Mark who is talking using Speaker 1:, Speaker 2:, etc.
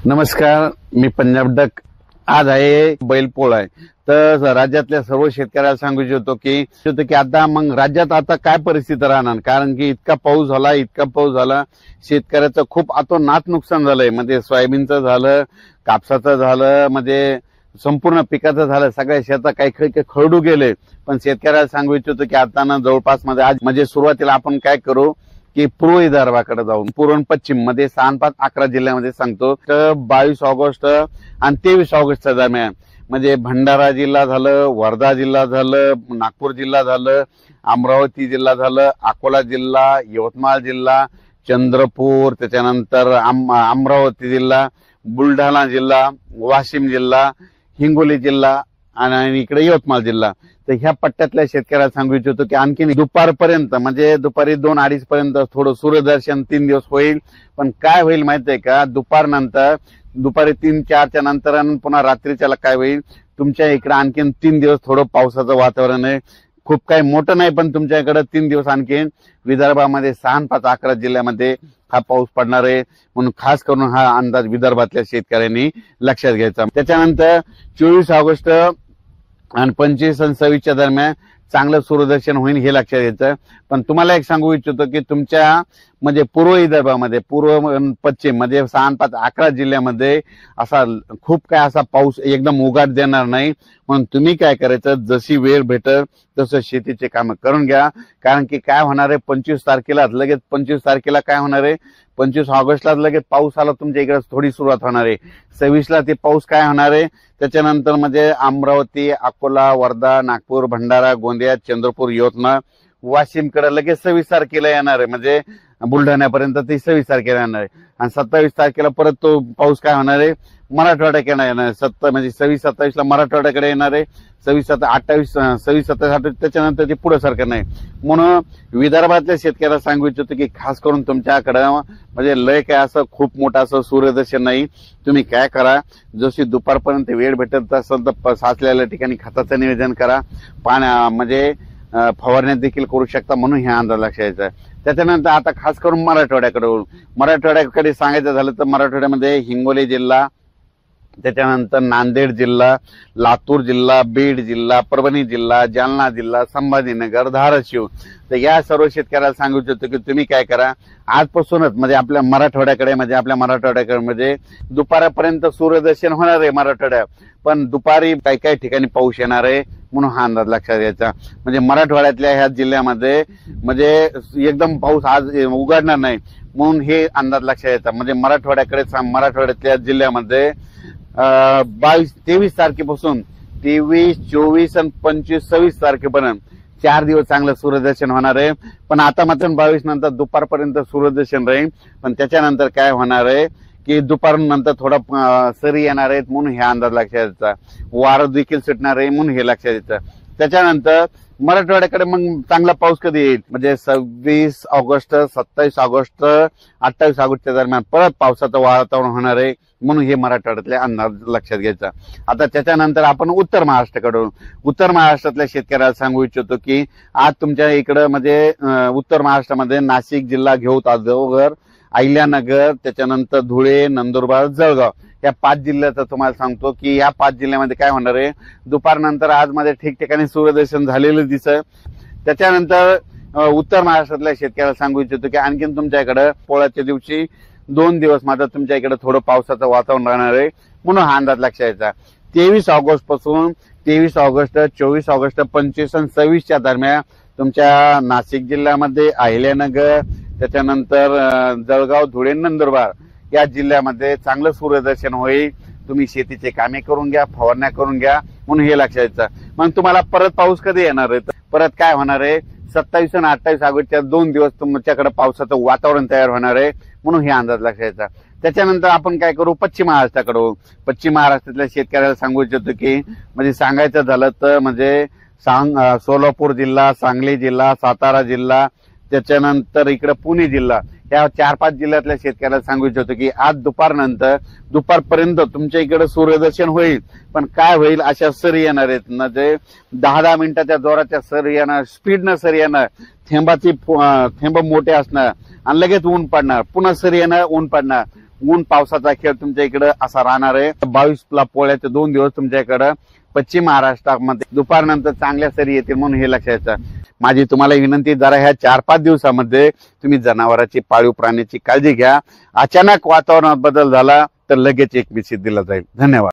Speaker 1: नमस्कार, मी पंजाब डक। आज आहे बैलपोळा आहे, तर राज्यातल्या सर्व शेतकऱ्याला सांगू इच्छितो की आता मग राज्यात आता काय परिस्थिती राहणार, कारण की इतका पाऊस झाला शेतकऱ्याचं खूप अतोनात नुकसान झालंय। म्हणजे सोयाबीनचं झालं, कापसाचं झालं, म्हणजे संपूर्ण पिकाचं झालं, सगळ्या शेतात काही खरडू गेले। पण शेतकऱ्याला सांगू इच्छितो की आता ना जवळपास मध्ये आज म्हणजे सुरुवातीला आपण काय करू की पूर्व विदर्भाकडे जाऊन पूर्व पश्चिम मध्ये 6, 5, 11 जिल्ह्यामध्ये सांगतो। तर 22 ऑगस्ट आणि 23 ऑगस्टच्या दरम्यान म्हणजे भंडारा जिल्हा झालं, वर्धा जिल्हा झालं, नागपूर जिल्हा झालं, अमरावती जिल्हा झालं, अकोला जिल्हा, यवतमाळ जिल्हा, चंद्रपूर, त्याच्यानंतर अमरावती जिल्हा, बुलढाणा जिल्हा, वाशिम जिल्हा, हिंगोली जिल्हा आणि इकडे यवतमाळ जिल्हा। तर ह्या पट्ट्यातल्या शेतकऱ्याला सांगू इच्छितो की आणखी दुपारपर्यंत म्हणजे दुपारी 2-2:30 पर्यंत थोडं सूर्यदर्शन 3 दिवस होईल। पण काय होईल माहितीये का, दुपारी 3-4च्या नंतर पुन्हा रात्रीच्याला काय होईल, तुमच्या इकडे आणखीन 3 दिवस थोडं पावसाचं वातावरण आहे। खूप काही मोठं नाही, पण तुमच्या इकडे 3 दिवस आणखीन विदर्भामध्ये 6, 5, 11 जिल्ह्यामध्ये हा पाऊस पडणार आहे। म्हणून खास करून हा अंदाज विदर्भातल्या शेतकऱ्यांनी लक्षात घ्यायचा। त्याच्यानंतर 24 ऑगस्ट आणि 25 आणि 26च्या दरम्यान चांगलं सूर्यदर्शन होईल हे लक्षात घ्यायचं। पण तुम्हाला एक सांगू इच्छितो की तुमच्या म्हणजे पूर्व विदर्भामध्ये पूर्व पश्चिम म्हणजे 6, 5, 11 जिल्ह्यामध्ये असा खूप काय असा पाऊस एकदम उघाड देणार नाही। म्हणून तुम्ही काय करायचं, जशी वेळ भेटल तसं शेतीचे काम करून घ्या। कारण की काय होणार आहे, 25 तारखेला लगेच 25 तारखेला काय होणार आहे, 25 ऑगस्टला लगेच पावसाला तुमच्या इकडे थोडी सुरुवात होणार आहे। 26ला ते पाऊस काय होणार आहे, त्याच्यानंतर म्हणजे अमरावती, अकोला, वर्धा, नागपूर, भंडारा, गोंदिया, चंद्रपूर, यवतमाळ, वाशिमकडे लगेच 26 तारखेला येणार आहे। म्हणजे बुलढाण्यापर्यंत ते 26 तारखेला येणार आहे। आणि 27 तारखेला परत तो पाऊस काय होणार आहे, मराठवाड्याकडे येणार आहे। म्हणजे 26-27ला मराठवाड्याकडे येणार आहे, 26-27 त्याच्यानंतर ते पुढे सरकार नाही। म्हणून विदर्भातल्या शेतकऱ्याला सांगू इच्छितो की खास करून तुमच्याकडे म्हणजे लय काय असं खूप मोठं असं सूर्यदर्शन नाही। तुम्ही काय करा, जशी दुपारपर्यंत वेळ भेटत असेल तर साचलेल्या ठिकाणी खताचं नियोजन करा, म्हणजे फवारण्यात देखील करू शकता। म्हणून हे अंदाज लक्षात घ्यायचा आहे। त्याच्यानंतर आता खास करून मराठवाड्याकडे सांगायचं झालं तर मराठवाड्यामध्ये हिंगोली जिल्हा, त्याच्यानंतर नांदेड जिल्हा, लातूर जिल्हा, बीड जिल्हा, परभणी जिल्हा, जालना जिल्हा, संभाजीनगर, धाराशिव, तर या सर्व शेतकऱ्याला सांगू इच्छितो की तुम्ही काय करा, आजपासूनच म्हणजे आपल्या मराठवाड्याकडे म्हणजे दुपारपर्यंत सूर्यदर्शन होणार आहे मराठवाड्यात, पण दुपारी काही ठिकाणी पाऊस येणार आहे। म्हणून हा अंदाज लक्षात घ्यायचा। म्हणजे मराठवाड्यातल्या ह्या जिल्ह्यामध्ये म्हणजे एकदम पाऊस आज उघडणार नाही, म्हणून हे अंदाज लक्षात घ्यायचा। म्हणजे मराठवाड्यातल्या जिल्ह्यामध्ये 23 तारखेपासून 23, 24 आणि 25, 26 तारखेपर्यंत 4 दिवस चांगलं सूर्यदर्शन होणार आहे। पण आता मात्र 22 नंतर दुपारपर्यंत सूर्यदर्शन राहील, पण त्याच्यानंतर काय होणार आहे की दुपारनंतर थोडा सरी येणार आहेत। म्हणून हे अंदाज लक्षात घ्यायचा। वारं देखील सुटणार आहे, म्हणून हे लक्षात घ्यायचं। त्याच्यानंतर मराठवाड्याकडे मग चांगला पाऊस कधी येईल, म्हणजे 26 ऑगस्ट, 27 ऑगस्ट, 28 ऑगस्टच्या दरम्यान परत पावसाचं वातावरण होणार आहे। म्हणून हे मराठवाड्यातले अंदाज लक्षात घ्यायचा। आता त्याच्यानंतर आपण उत्तर महाराष्ट्रातल्या शेतकऱ्याला सांगू इच्छितो की आज तुमच्या इकडं म्हणजे उत्तर महाराष्ट्रामध्ये नाशिक जिल्हा, घेऊत, देवघर, अहिल्यानगर, त्याच्यानंतर धुळे, नंदुरबार, जळगाव या 5 जिल्ह्याचं तुम्हाला सांगतो की या 5 जिल्ह्यामध्ये काय होणार आहे, दुपारनंतर आज मध्ये ठिकठिकाणी सूर्यदर्शन झालेलं दिसत। त्याच्यानंतर उत्तर महाराष्ट्रातल्या शेतकऱ्याला सांगू इच्छितो की आणखीन तुमच्या इकडे पोळ्याच्या दिवशी 2 दिवस मात्र तुमच्या इकडे थोडं पावसाचं वातावरण राहणार आहे। म्हणून हा अंदाज लक्षात घ्यायचा। 23 ऑगस्ट पासून 23 ऑगस्ट, 24 ऑगस्ट, 25 आणि 26च्या दरम्यान तुमच्या नाशिक जिल्ह्यामध्ये अहिल्यानगर, त्याच्यानंतर जळगाव, धुळे, नंदुरबार या जिल्ह्यामध्ये चांगलं सूर्यदर्शन होईल। तुम्ही शेतीचे कामे करून घ्या, फवारण्या करून घ्या, म्हणून हे लक्षात घ्यायचं। मग तुम्हाला परत पाऊस कधी येणार आहे, परत काय होणार आहे, 27 आणि 28 ऑगस्टच्या 2 दिवस तुमच्याकडे पावसाचं वातावरण तयार होणार आहे। म्हणून हे अंदाज लक्षात घ्यायचा। त्याच्यानंतर आपण काय करू, पश्चिम महाराष्ट्रातल्या शेतकऱ्याला सांगू इच्छितो की म्हणजे सांगायचं झालं तर म्हणजे सोलापूर जिल्हा, सांगली जिल्हा, सातारा जिल्हा, त्याच्यानंतर इकडे पुणे जिल्हा, या 4-5 जिल्ह्यातल्या शेतकऱ्याला सांगू इच्छितो की आज दुपारपर्यंत तुमच्या इकडे सूर्यदर्शन होईल। पण काय होईल, अशा सरी येणार आहेत, म्हणजे 10-10 मिनिटाच्या जोराच्या सरी येणार, स्पीडनं सरी येणार, थेंब मोठे असणार आणि लगेच ऊन पडणार, पुन्हा सरी येणार, ऊन पडणार। ऊन पावसाचा खेळ तुमच्या इकडे असा राहणार आहे। 22ला पोळ्याचे 2 दिवस तुमच्या इकडे पश्चिम महाराष्ट्रामध्ये दुपारनंतर चांगल्या सरी येतील म्हणून हे लक्षात। माझी तुम्हाला विनंती, जरा ह्या 4-5 दिवसामध्ये तुम्ही जनावरांची पाळीव प्राण्याची काळजी घ्या। अचानक वातावरणात बदल झाला तर लगेच एक मेसेज दिला जाईल। धन्यवाद।